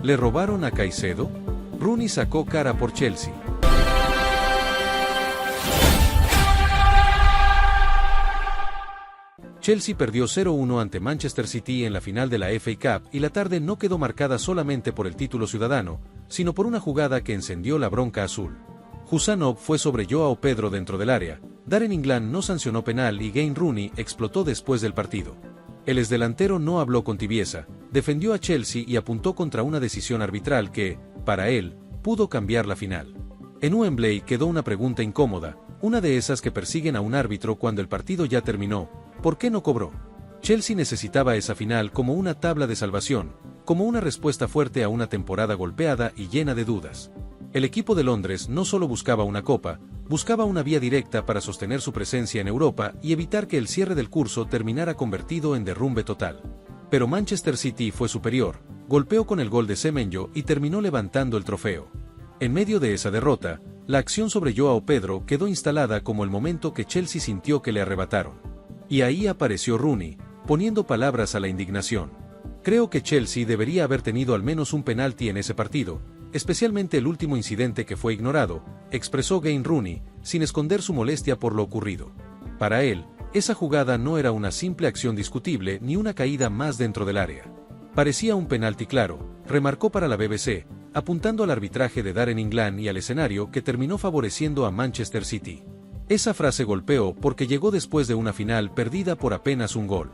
¿Le robaron a Caicedo? Rooney sacó cara por Chelsea. Chelsea perdió 0-1 ante Manchester City en la final de la FA Cup y la tarde no quedó marcada solamente por el título ciudadano, sino por una jugada que encendió la bronca azul. Husanov fue sobre Joao Pedro dentro del área, Darren England no sancionó penal y Wayne Rooney explotó después del partido. El exdelantero no habló con tibieza, defendió a Chelsea y apuntó contra una decisión arbitral que, para él, pudo cambiar la final. En Wembley quedó una pregunta incómoda, una de esas que persiguen a un árbitro cuando el partido ya terminó: ¿por qué no cobró? Chelsea necesitaba esa final como una tabla de salvación, como una respuesta fuerte a una temporada golpeada y llena de dudas. El equipo de Londres no solo buscaba una copa, buscaba una vía directa para sostener su presencia en Europa y evitar que el cierre del curso terminara convertido en derrumbe total. Pero Manchester City fue superior, golpeó con el gol de Semenyo y terminó levantando el trofeo. En medio de esa derrota, la acción sobre Joao Pedro quedó instalada como el momento que Chelsea sintió que le arrebataron. Y ahí apareció Rooney, poniendo palabras a la indignación. Creo que Chelsea debería haber tenido al menos un penalti en ese partido, especialmente el último incidente que fue ignorado, expresó Wayne Rooney, sin esconder su molestia por lo ocurrido. Para él, esa jugada no era una simple acción discutible ni una caída más dentro del área. Parecía un penalti claro, remarcó para la BBC, apuntando al arbitraje de Darren England y al escenario que terminó favoreciendo a Manchester City. Esa frase golpeó porque llegó después de una final perdida por apenas un gol.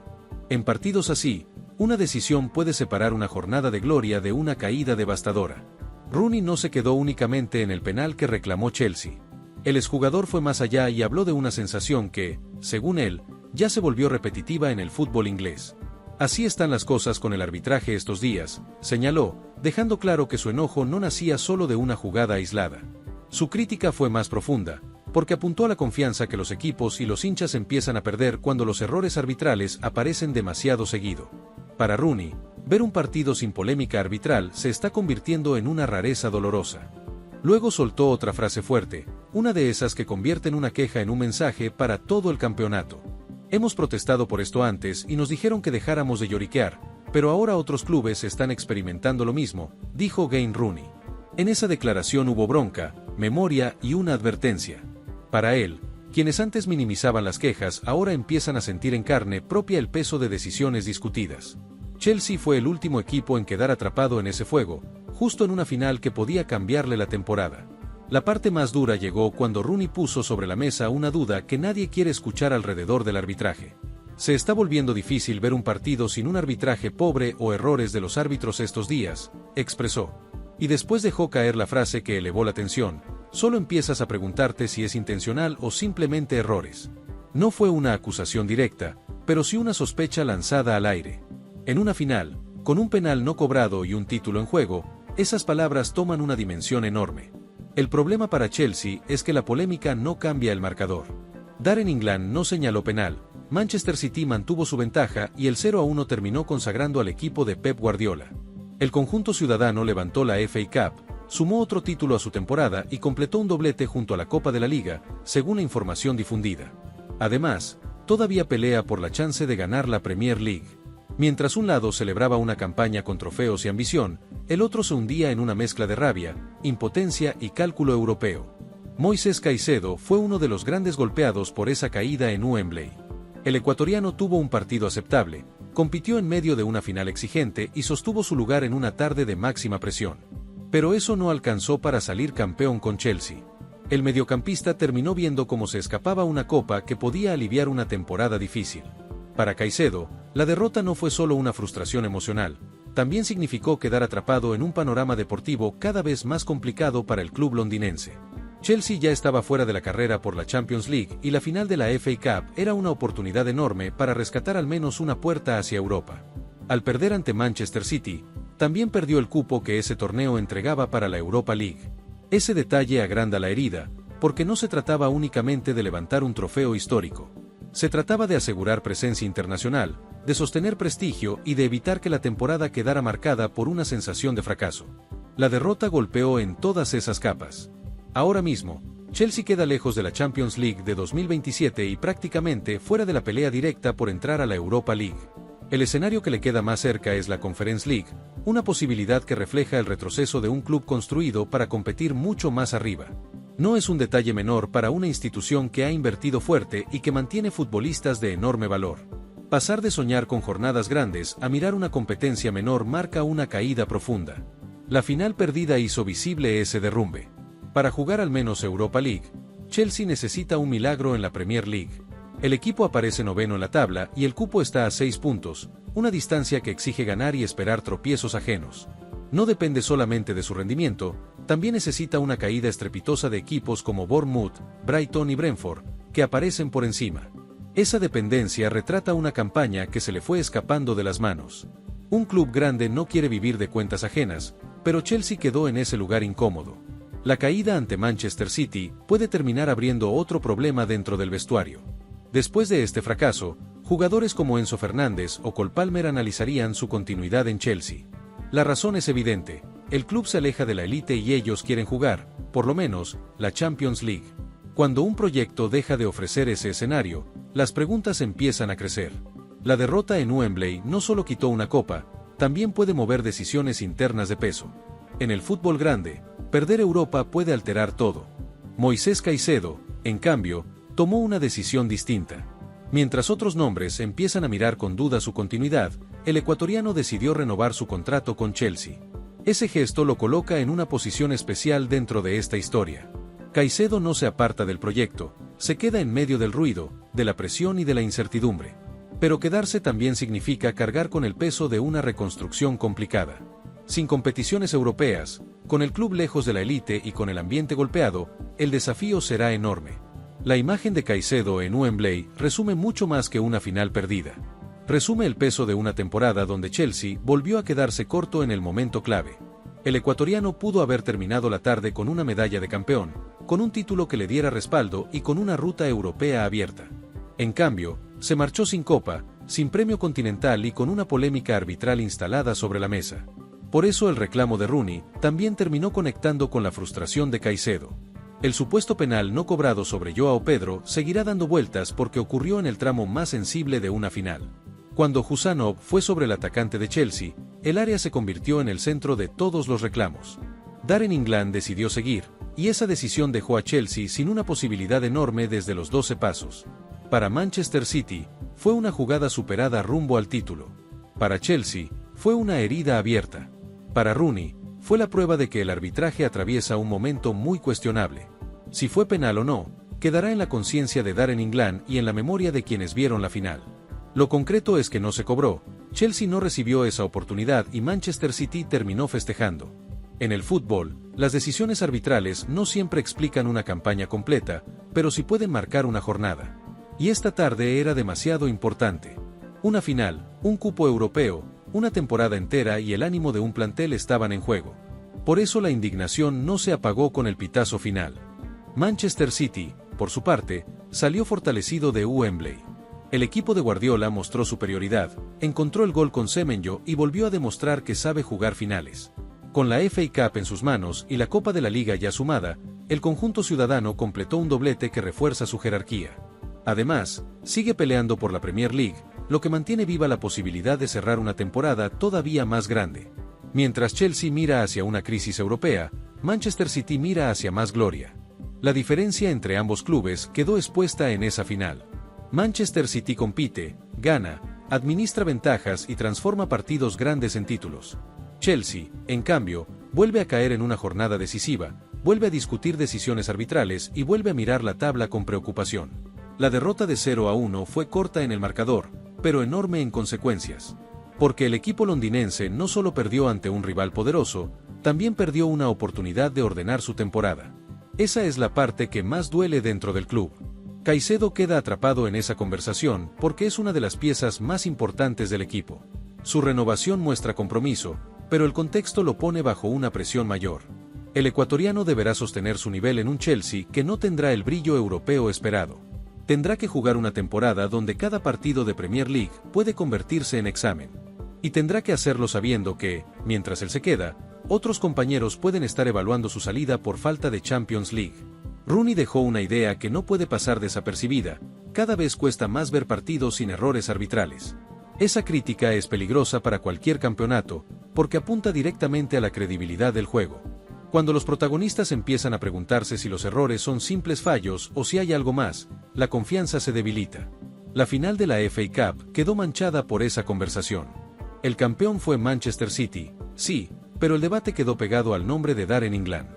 En partidos así, una decisión puede separar una jornada de gloria de una caída devastadora. Rooney no se quedó únicamente en el penal que reclamó Chelsea. El exjugador fue más allá y habló de una sensación que, según él, ya se volvió repetitiva en el fútbol inglés. Así están las cosas con el arbitraje estos días, señaló, dejando claro que su enojo no nacía solo de una jugada aislada. Su crítica fue más profunda, porque apuntó a la confianza que los equipos y los hinchas empiezan a perder cuando los errores arbitrales aparecen demasiado seguido. Para Rooney, ver un partido sin polémica arbitral se está convirtiendo en una rareza dolorosa. Luego soltó otra frase fuerte, una de esas que convierten una queja en un mensaje para todo el campeonato. Hemos protestado por esto antes y nos dijeron que dejáramos de lloriquear, pero ahora otros clubes están experimentando lo mismo, dijo Wayne Rooney. En esa declaración hubo bronca, memoria y una advertencia. Para él, quienes antes minimizaban las quejas ahora empiezan a sentir en carne propia el peso de decisiones discutidas. Chelsea fue el último equipo en quedar atrapado en ese fuego, justo en una final que podía cambiarle la temporada. La parte más dura llegó cuando Rooney puso sobre la mesa una duda que nadie quiere escuchar alrededor del arbitraje. Se está volviendo difícil ver un partido sin un arbitraje pobre o errores de los árbitros estos días, expresó. Y después dejó caer la frase que elevó la tensión: solo empiezas a preguntarte si es intencional o simplemente errores. No fue una acusación directa, pero sí una sospecha lanzada al aire. En una final, con un penal no cobrado y un título en juego, esas palabras toman una dimensión enorme. El problema para Chelsea es que la polémica no cambia el marcador. Darren England no señaló penal, Manchester City mantuvo su ventaja y el 0-1 terminó consagrando al equipo de Pep Guardiola. El conjunto ciudadano levantó la FA Cup, sumó otro título a su temporada y completó un doblete junto a la Copa de la Liga, según la información difundida. Además, todavía pelea por la chance de ganar la Premier League. Mientras un lado celebraba una campaña con trofeos y ambición, el otro se hundía en una mezcla de rabia, impotencia y cálculo europeo. Moisés Caicedo fue uno de los grandes golpeados por esa caída en Wembley. El ecuatoriano tuvo un partido aceptable, compitió en medio de una final exigente y sostuvo su lugar en una tarde de máxima presión. Pero eso no alcanzó para salir campeón con Chelsea. El mediocampista terminó viendo cómo se escapaba una copa que podía aliviar una temporada difícil. Para Caicedo, la derrota no fue solo una frustración emocional, también significó quedar atrapado en un panorama deportivo cada vez más complicado para el club londinense. Chelsea ya estaba fuera de la carrera por la Champions League y la final de la FA Cup era una oportunidad enorme para rescatar al menos una puerta hacia Europa. Al perder ante Manchester City, también perdió el cupo que ese torneo entregaba para la Europa League. Ese detalle agranda la herida, porque no se trataba únicamente de levantar un trofeo histórico. Se trataba de asegurar presencia internacional, de sostener prestigio y de evitar que la temporada quedara marcada por una sensación de fracaso. La derrota golpeó en todas esas capas. Ahora mismo, Chelsea queda lejos de la Champions League de 2027 y prácticamente fuera de la pelea directa por entrar a la Europa League. El escenario que le queda más cerca es la Conference League, una posibilidad que refleja el retroceso de un club construido para competir mucho más arriba. No es un detalle menor para una institución que ha invertido fuerte y que mantiene futbolistas de enorme valor. Pasar de soñar con jornadas grandes a mirar una competencia menor marca una caída profunda. La final perdida hizo visible ese derrumbe. Para jugar al menos Europa League, Chelsea necesita un milagro en la Premier League. El equipo aparece noveno en la tabla y el cupo está a 6 puntos, una distancia que exige ganar y esperar tropiezos ajenos. No depende solamente de su rendimiento, también necesita una caída estrepitosa de equipos como Bournemouth, Brighton y Brentford, que aparecen por encima. Esa dependencia retrata una campaña que se le fue escapando de las manos. Un club grande no quiere vivir de cuentas ajenas, pero Chelsea quedó en ese lugar incómodo. La caída ante Manchester City puede terminar abriendo otro problema dentro del vestuario. Después de este fracaso, jugadores como Enzo Fernández o Cole Palmer analizarían su continuidad en Chelsea. La razón es evidente, el club se aleja de la élite y ellos quieren jugar, por lo menos, la Champions League. Cuando un proyecto deja de ofrecer ese escenario, las preguntas empiezan a crecer. La derrota en Wembley no solo quitó una copa, también puede mover decisiones internas de peso. En el fútbol grande, perder Europa puede alterar todo. Moisés Caicedo, en cambio, tomó una decisión distinta. Mientras otros nombres empiezan a mirar con duda su continuidad, el ecuatoriano decidió renovar su contrato con Chelsea. Ese gesto lo coloca en una posición especial dentro de esta historia. Caicedo no se aparta del proyecto, se queda en medio del ruido, de la presión y de la incertidumbre. Pero quedarse también significa cargar con el peso de una reconstrucción complicada. Sin competiciones europeas, con el club lejos de la élite y con el ambiente golpeado, el desafío será enorme. La imagen de Caicedo en Wembley resume mucho más que una final perdida. Resume el peso de una temporada donde Chelsea volvió a quedarse corto en el momento clave. El ecuatoriano pudo haber terminado la tarde con una medalla de campeón, con un título que le diera respaldo y con una ruta europea abierta. En cambio, se marchó sin copa, sin premio continental y con una polémica arbitral instalada sobre la mesa. Por eso el reclamo de Rooney también terminó conectando con la frustración de Caicedo. El supuesto penal no cobrado sobre Joao Pedro seguirá dando vueltas porque ocurrió en el tramo más sensible de una final. Cuando Husanov fue sobre el atacante de Chelsea, el área se convirtió en el centro de todos los reclamos. Darren England decidió seguir, y esa decisión dejó a Chelsea sin una posibilidad enorme desde los 12 pasos. Para Manchester City, fue una jugada superada rumbo al título. Para Chelsea, fue una herida abierta. Para Rooney, fue la prueba de que el arbitraje atraviesa un momento muy cuestionable. Si fue penal o no, quedará en la conciencia de Darren England y en la memoria de quienes vieron la final. Lo concreto es que no se cobró, Chelsea no recibió esa oportunidad y Manchester City terminó festejando. En el fútbol, las decisiones arbitrales no siempre explican una campaña completa, pero sí pueden marcar una jornada. Y esta tarde era demasiado importante. Una final, un cupo europeo, una temporada entera y el ánimo de un plantel estaban en juego. Por eso la indignación no se apagó con el pitazo final. Manchester City, por su parte, salió fortalecido de Wembley. El equipo de Guardiola mostró superioridad, encontró el gol con Semenyo y volvió a demostrar que sabe jugar finales. Con la FA Cup en sus manos y la Copa de la Liga ya sumada, el conjunto ciudadano completó un doblete que refuerza su jerarquía. Además, sigue peleando por la Premier League, lo que mantiene viva la posibilidad de cerrar una temporada todavía más grande. Mientras Chelsea mira hacia una crisis europea, Manchester City mira hacia más gloria. La diferencia entre ambos clubes quedó expuesta en esa final. Manchester City compite, gana, administra ventajas y transforma partidos grandes en títulos. Chelsea, en cambio, vuelve a caer en una jornada decisiva, vuelve a discutir decisiones arbitrales y vuelve a mirar la tabla con preocupación. La derrota de 0-1 fue corta en el marcador, pero enorme en consecuencias. Porque el equipo londinense no solo perdió ante un rival poderoso, también perdió una oportunidad de ordenar su temporada. Esa es la parte que más duele dentro del club. Caicedo queda atrapado en esa conversación porque es una de las piezas más importantes del equipo. Su renovación muestra compromiso, pero el contexto lo pone bajo una presión mayor. El ecuatoriano deberá sostener su nivel en un Chelsea que no tendrá el brillo europeo esperado. Tendrá que jugar una temporada donde cada partido de Premier League puede convertirse en examen. Y tendrá que hacerlo sabiendo que, mientras él se queda, otros compañeros pueden estar evaluando su salida por falta de Champions League. Rooney dejó una idea que no puede pasar desapercibida: cada vez cuesta más ver partidos sin errores arbitrales. Esa crítica es peligrosa para cualquier campeonato, porque apunta directamente a la credibilidad del juego. Cuando los protagonistas empiezan a preguntarse si los errores son simples fallos o si hay algo más, la confianza se debilita. La final de la FA Cup quedó manchada por esa conversación. El campeón fue Manchester City, sí, pero el debate quedó pegado al nombre de Darren England.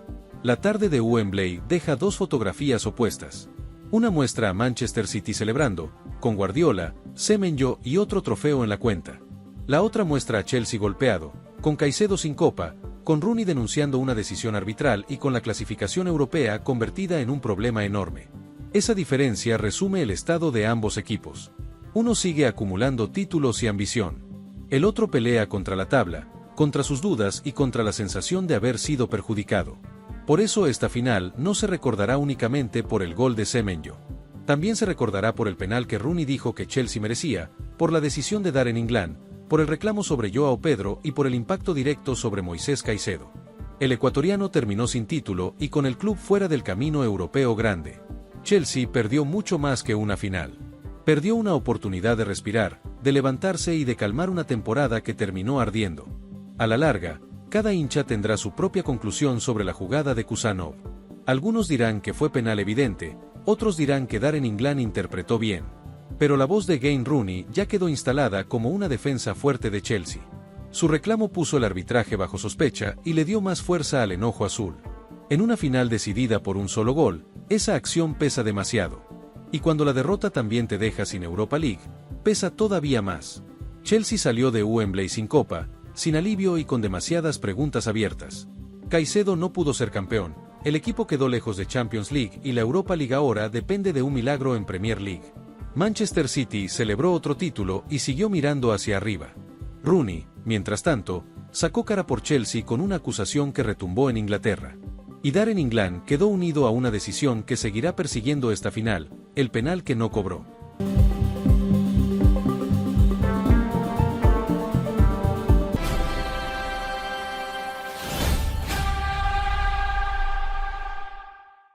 La tarde de Wembley deja dos fotografías opuestas. Una muestra a Manchester City celebrando, con Guardiola, Semenyo y otro trofeo en la cuenta. La otra muestra a Chelsea golpeado, con Caicedo sin copa, con Rooney denunciando una decisión arbitral y con la clasificación europea convertida en un problema enorme. Esa diferencia resume el estado de ambos equipos. Uno sigue acumulando títulos y ambición. El otro pelea contra la tabla, contra sus dudas y contra la sensación de haber sido perjudicado. Por eso esta final no se recordará únicamente por el gol de Semenyo. También se recordará por el penal que Rooney dijo que Chelsea merecía, por la decisión de Darren England, por el reclamo sobre Joao Pedro y por el impacto directo sobre Moisés Caicedo. El ecuatoriano terminó sin título y con el club fuera del camino europeo grande. Chelsea perdió mucho más que una final. Perdió una oportunidad de respirar, de levantarse y de calmar una temporada que terminó ardiendo. A la larga, cada hincha tendrá su propia conclusión sobre la jugada de Kusanov. Algunos dirán que fue penal evidente, otros dirán que Darren England interpretó bien. Pero la voz de Wayne Rooney ya quedó instalada como una defensa fuerte de Chelsea. Su reclamo puso el arbitraje bajo sospecha y le dio más fuerza al enojo azul. En una final decidida por un solo gol, esa acción pesa demasiado. Y cuando la derrota también te deja sin Europa League, pesa todavía más. Chelsea salió de Wembley sin copa, sin alivio y con demasiadas preguntas abiertas. Caicedo no pudo ser campeón, el equipo quedó lejos de Champions League y la Europa League ahora depende de un milagro en Premier League. Manchester City celebró otro título y siguió mirando hacia arriba. Rooney, mientras tanto, sacó cara por Chelsea con una acusación que retumbó en Inglaterra. Y Darren England quedó unido a una decisión que seguirá persiguiendo esta final, el penal que no cobró.